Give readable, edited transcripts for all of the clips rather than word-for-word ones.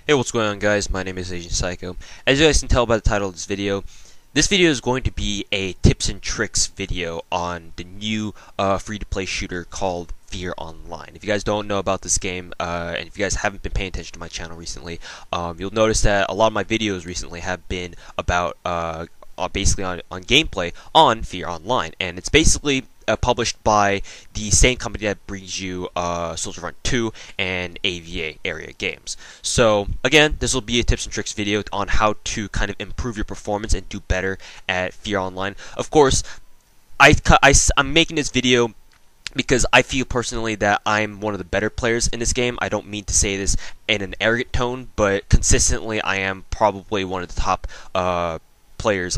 Hey, what's going on, guys? My name is Agent Psycho. As you guys can tell by the title of this video is going to be a tips and tricks video on the new free-to-play shooter called F.E.A.R Online. If you guys don't know about this game, and if you guys haven't been paying attention to my channel recently, you'll notice that a lot of my videos recently have been about basically on gameplay on F.E.A.R Online, and it's basically published by the same company that brings you Soldier Front 2 and AVA area games. So again, this will be a tips and tricks video on how to kind of improve your performance and do better at F.E.A.R Online. Of course, I'm making this video because I feel personally that I'm one of the better players in this game. I don't mean to say this in an arrogant tone, but consistently I am probably one of the top players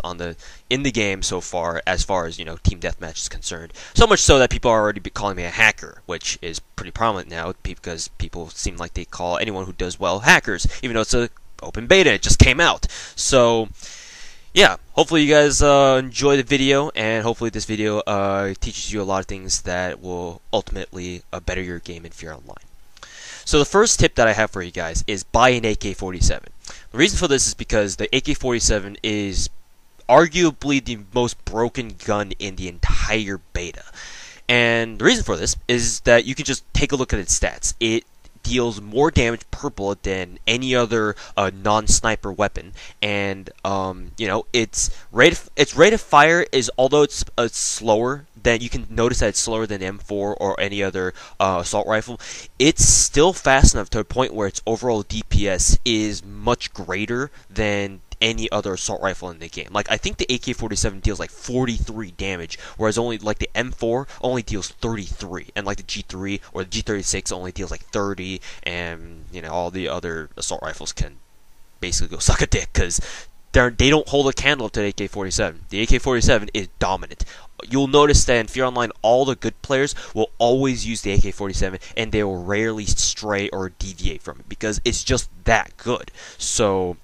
in the game so far as team deathmatch is concerned. So much so that people are already calling me a hacker, which is pretty prominent now because people seem like they call anyone who does well hackers, even though it's a open beta. It just came out. So yeah, hopefully you guys enjoy the video, and hopefully this video teaches you a lot of things that will ultimately better your game in F.E.A.R Online. So the first tip that I have for you guys is buy an AK-47. The reason for this is because the AK-47 is arguably the most broken gun in the entire beta. And the reason for this is that you can just take a look at its stats. It deals more damage per bullet than any other non-sniper weapon, and its rate of fire is, although it's slower, than you can notice that it's slower than M4 or any other assault rifle, it's still fast enough to a point where its overall DPS is much greater than any other assault rifle in the game. Like, I think the AK-47 deals like 43 damage, whereas only like the M4 only deals 33, and like the G3 or the G36 only deals like 30, and all the other assault rifles can basically go suck a dick because they don't hold a candle up to the AK-47. The AK-47 is dominant. You'll notice that in F.E.A.R Online, all the good players will always use the AK-47, and they will rarely stray or deviate from it because it's just that good. So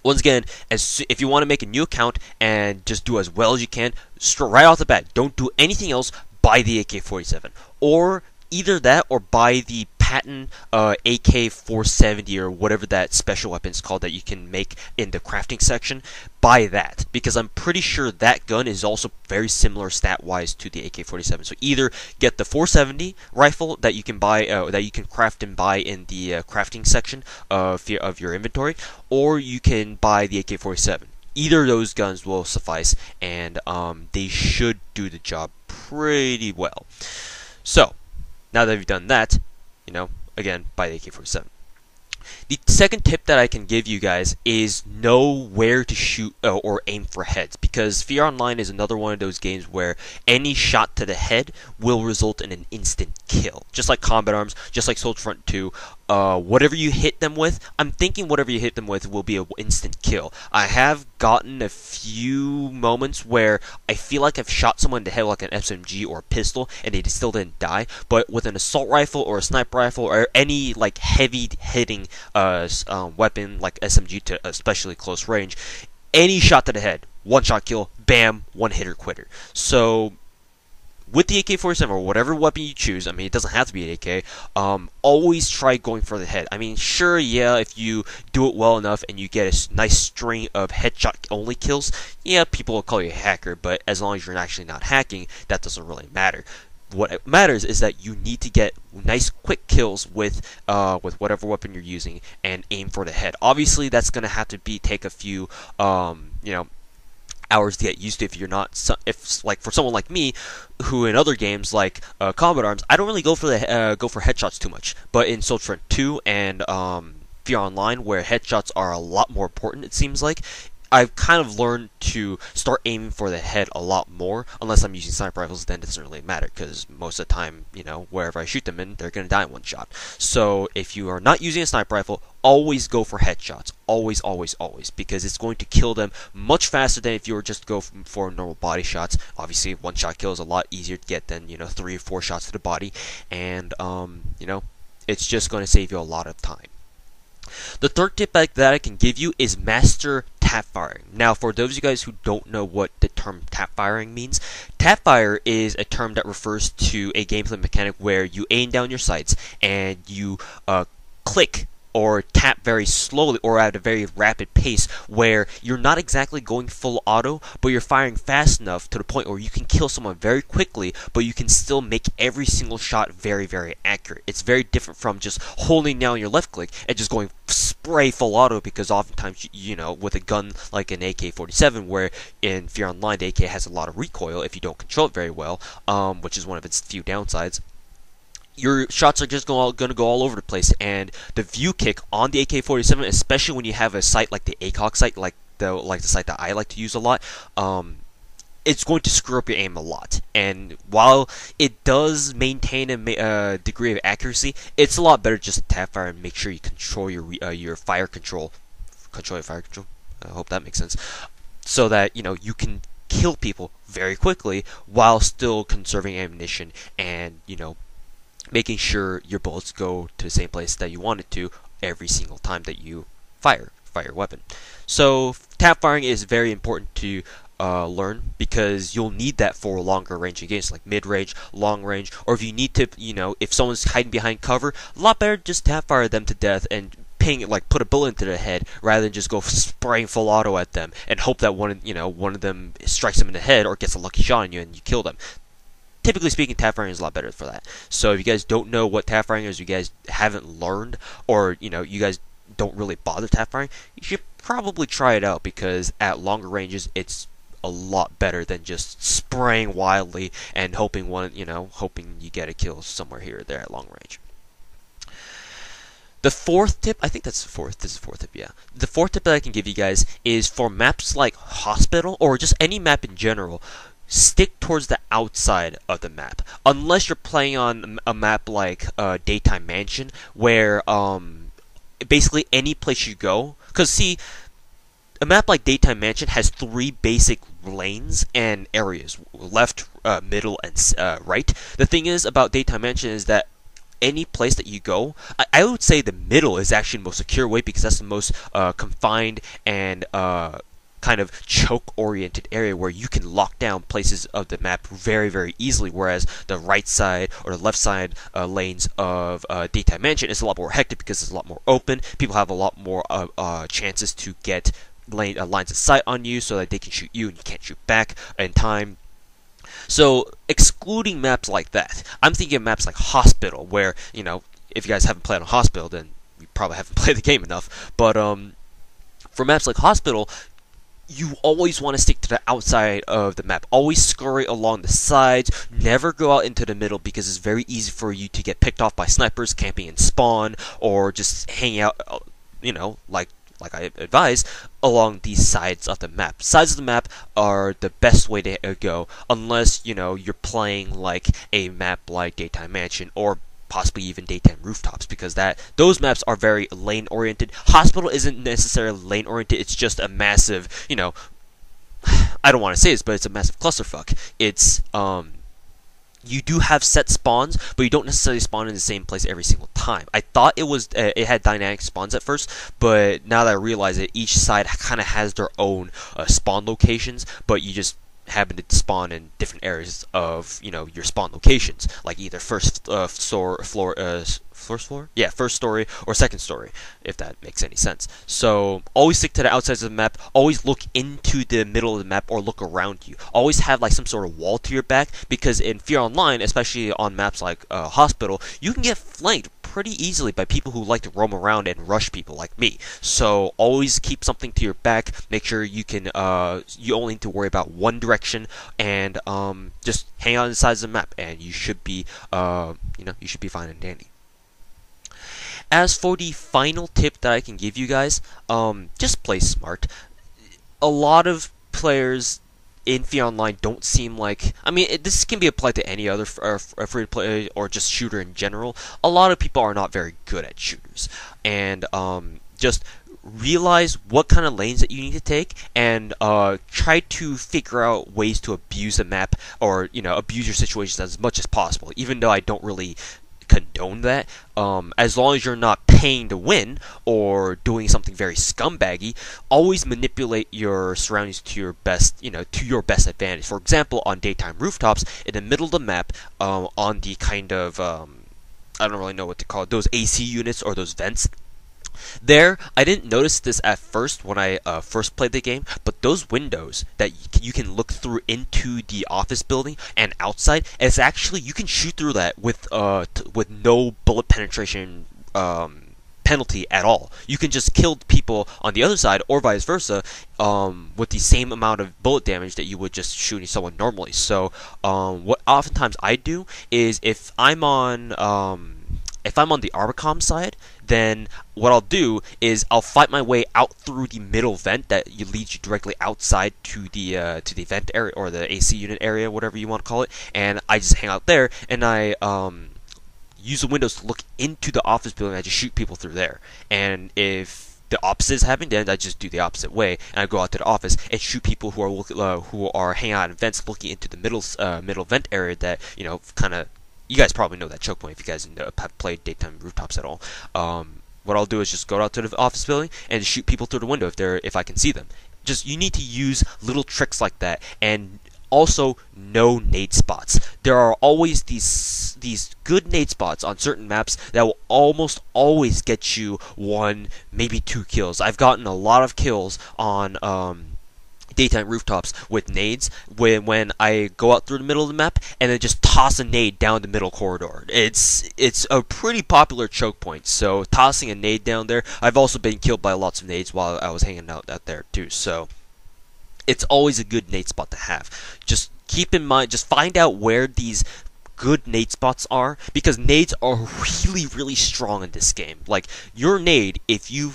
once again, if you want to make a new account and just do as well as you can, right off the bat, don't do anything else, buy the AK-47. Or either that, or buy the patent AK-470 or whatever that special weapon is called that you can make in the crafting section. Buy that, because I'm pretty sure that gun is also very similar stat-wise to the AK-47. So either get the 470 rifle that you can buy, that you can craft and buy in the crafting section of your inventory, or you can buy the AK-47. Either of those guns will suffice, and they should do the job pretty well. So now that you've done that, again, buy the AK-47. The second tip that I can give you guys is know where to shoot or aim for heads, because F.E.A.R Online is another one of those games where any shot to the head will result in an instant kill. Just like Combat Arms, just like Soldier Front 2, whatever you hit them with, I'm thinking whatever you hit them with will be an instant kill. I have gotten a few moments where I feel like I've shot someone in the head with like an SMG or a pistol and they still didn't die, but with an assault rifle or a sniper rifle or any like heavy hitting weapon like SMG to especially close range, any shot to the head, one shot kill, bam, one hitter quitter. So with the AK-47 or whatever weapon you choose, I mean, it doesn't have to be an AK, always try going for the head. I mean, sure, yeah, if you do it well enough and you get a nice string of headshot-only kills, yeah, people will call you a hacker, but as long as you're actually not hacking, that doesn't really matter. What matters is that you need to get nice quick kills with whatever weapon you're using and aim for the head. Obviously, that's going to have to take a few, hours to get used to if you're not, like for someone like me, who in other games like Combat Arms, I don't really go for headshots too much. But in Soldier Front 2 and F.E.A.R Online, where headshots are a lot more important, it seems like, I've kind of learned to start aiming for the head a lot more. Unless I'm using sniper rifles, then it doesn't really matter, because most of the time, wherever I shoot them in, they're going to die in one shot. So if you are not using a sniper rifle, always go for headshots. Always, always, always. Because it's going to kill them much faster than if you were just to go for normal body shots. Obviously, one shot kill is a lot easier to get than, 3 or 4 shots to the body. And, it's just going to save you a lot of time. The third tip that I can give you is master tap firing. Now, for those of you guys who don't know what the term tap firing means, tap fire is a term that refers to a gameplay mechanic where you aim down your sights and you click or tap very slowly or at a very rapid pace where you're not exactly going full auto, but you're firing fast enough to the point where you can kill someone very quickly, but you can still make every single shot very, very accurate. It's very different from just holding down your left click and just going spray full auto, because oftentimes, you know, with a gun like an AK-47, where in F.E.A.R Online the AK has a lot of recoil if you don't control it very well, which is one of its few downsides. Your shots are just going to go all over the place, and the view kick on the AK-47, especially when you have a sight like the ACOG sight, like the sight that I like to use a lot, it's going to screw up your aim a lot. And while it does maintain a degree of accuracy, it's a lot better just to tap fire and make sure you control your fire control. Control your fire control. I hope that makes sense. So that, you know, you can kill people very quickly while still conserving ammunition and, you know, making sure your bullets go to the same place that you want it to every single time that you fire your weapon. So tap firing is very important to learn, because you'll need that for longer range games like mid-range, long range, or if you need to, you know, if someone's hiding behind cover, a lot better just tap fire them to death and put a bullet into their head rather than just go spraying full auto at them and hope that one of them strikes them in the head or gets a lucky shot on you and you kill them. Typically speaking, tap firing is a lot better for that. So if you guys don't know what tap firing is, you guys haven't learned, or, you know, you guys don't really bother tap firing, you should probably try it out, because at longer ranges it's a lot better than just spraying wildly and hoping you get a kill somewhere here or there at long range. The fourth tip, I think that's the fourth. This is the fourth tip, yeah. The fourth tip that I can give you guys is for maps like Hospital, or just any map in general, stick towards the outside of the map. Unless you're playing on a map like Daytime Mansion, where basically any place you go, because see, a map like Daytime Mansion has 3 basic lanes and areas: left, middle, and right. The thing is about Daytime Mansion is that any place that you go, I would say the middle is actually the most secure way, because that's the most confined and kind of choke-oriented area where you can lock down places of the map very, very easily, whereas the right side or the left side lanes of Daytime Mansion is a lot more hectic because it's a lot more open. People have a lot more chances to get lines of sight on you so that they can shoot you and you can't shoot back in time. So, excluding maps like that, I'm thinking of maps like Hospital, where, you know, if you guys haven't played on Hospital, then you probably haven't played the game enough. But for maps like Hospital, you always want to stick to the outside of the map. Always scurry along the sides. Never go out into the middle, because it's very easy for you to get picked off by snipers camping in spawn, or just hanging out, you know, like I advise, along these sides of the map. Sides of the map are the best way to go, unless, you know, you're playing like a map like Daytime Mansion, or possibly even Daytime Rooftops, because those maps are very lane oriented. Hospital isn't necessarily lane oriented, it's just a massive, you know, I don't want to say this, but it's a massive clusterfuck. It's you do have set spawns, but you don't necessarily spawn in the same place every single time. I thought it had dynamic spawns at first, but now that I realize it, each side kind of has their own spawn locations, but you just happen to spawn in different areas of, you know, your spawn locations, like either first floor, first story or second story, if that makes any sense. So always stick to the outsides of the map. Always look into the middle of the map or look around you. Always have like some sort of wall to your back, because in F.E.A.R Online, especially on maps like Hospital, you can get flanked pretty easily by people who like to roam around and rush people like me. So always keep something to your back. Make sure you can you only need to worry about one direction, and just hang out on the sides of the map, and you should be you should be fine and dandy. As for the final tip that I can give you guys, just play smart. A lot of players in F.E.A.R Online don't seem like, I mean, this can be applied to any other free-to-play or just shooter in general. A lot of people are not very good at shooters, and just realize what kind of lanes that you need to take, and try to figure out ways to abuse the map, or, you know, abuse your situations as much as possible, even though I don't really condone that. As long as you're not paying to win or doing something very scumbaggy, always manipulate your surroundings to your best, to your best advantage. For example, on Daytime Rooftops, in the middle of the map, on the kind of I don't really know what to call it, those AC units or those vents, There, I didn't notice this at first when I first played the game, but those windows that you can look through into the office building and outside, it's actually, you can shoot through that with no bullet penetration penalty at all. You can just kill people on the other side, or vice versa, with the same amount of bullet damage that you would just shooting someone normally. So, what oftentimes I do is if I'm on the Arbicom side, then what I'll do is I'll fight my way out through the middle vent that leads you directly outside to the vent area, or the AC unit area, whatever you want to call it, and I just hang out there, and I use the windows to look into the office building. I just shoot people through there, and if the opposite is happening, then I just do the opposite way, and I go out to the office and shoot people who are hanging out in vents, looking into the middle vent area that, kind of. You guys probably know that choke point if you guys have played Daytime Rooftops at all. What I'll do is just go out to the office building and just shoot people through the window if I can see them. Just, you need to use little tricks like that, and also no nade spots. There are always these good nade spots on certain maps that will almost always get you 1, maybe 2 kills. I've gotten a lot of kills on Daytime Rooftops with nades when I go out through the middle of the map and then just toss a nade down the middle corridor. It's a pretty popular choke point, so tossing a nade down there. I've also been killed by lots of nades while I was hanging out there too, so it's always a good nade spot to have. Just keep in mind, just find out where these good nade spots are, because nades are really, really strong in this game. Like, your nade, if you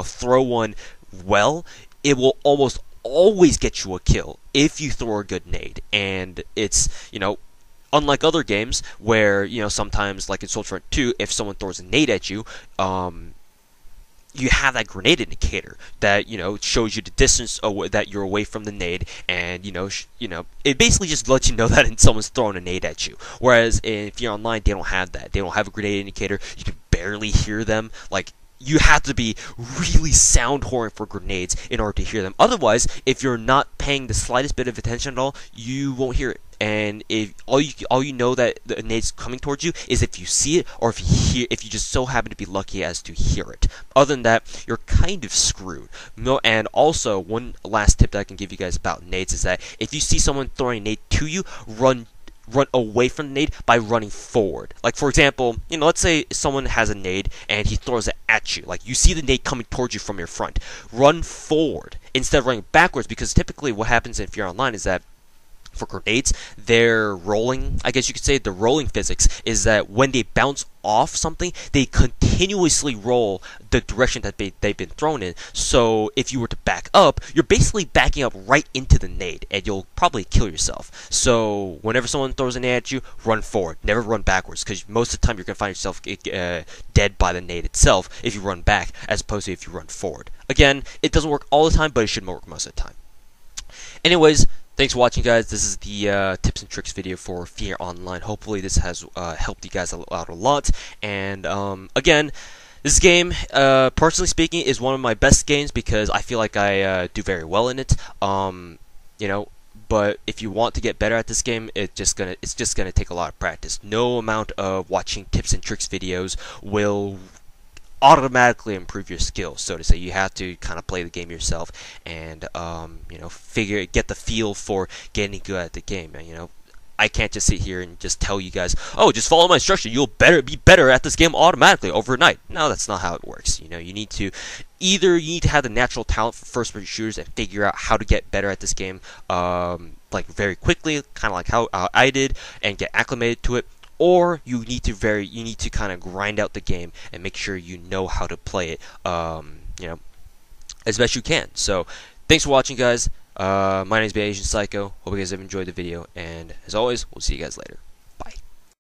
throw one well, it will almost always get you a kill if you throw a good nade. And it's, unlike other games where, sometimes, like in Soldier Front 2, if someone throws a nade at you, you have that grenade indicator that, shows you the distance that you're away from the nade, and, it basically just lets you know that someone's throwing a nade at you. Whereas if you're online, they don't have that. They don't have a grenade indicator. You can barely hear them. Like, you have to be really sound horn for grenades in order to hear them. Otherwise, if you're not paying the slightest bit of attention at all, you won't hear it. And if all you know that the nade's coming towards you is if you see it, or if you just so happen to be lucky as to hear it. Other than that, you're kind of screwed. No, and also, one last tip that I can give you guys about nades is that if you see someone throwing a nade to you, run away from the nade by running forward. Like, for example, let's say someone has a nade and he throws it at you. Like, you see the nade coming towards you from your front. Run forward instead of running backwards, because typically what happens if you're online is that for grenades, they're rolling, I guess you could say, the rolling physics is that when they bounce off something, they continuously roll the direction that they've been thrown in. So if you were to back up, you're basically backing up right into the nade, and you'll probably kill yourself. So whenever someone throws a nade at you, run forward. Never run backwards, because most of the time you're going to find yourself dead by the nade itself if you run back, as opposed to if you run forward. Again, it doesn't work all the time, but it should work most of the time. Anyways, thanks for watching, guys. This is the tips and tricks video for F.E.A.R Online. Hopefully this has helped you guys out a lot. And again, this game, personally speaking, is one of my best games because I feel like I do very well in it. But if you want to get better at this game, it's just gonna take a lot of practice. No amount of watching tips and tricks videos will automatically improve your skills, so to say. You have to kind of play the game yourself and get the feel for getting good at the game. I can't just sit here and just tell you guys, oh, just follow my instruction, you'll be better at this game automatically overnight. No, that's not how it works. You need to have the natural talent for first-person shooters and figure out how to get better at this game like very quickly, kind of like how I did, and get acclimated to it. Or you need to kind of grind out the game and make sure you know how to play it, as best you can. So, thanks for watching, guys. My name is Asian Psycho. Hope you guys have enjoyed the video, and as always, we'll see you guys later.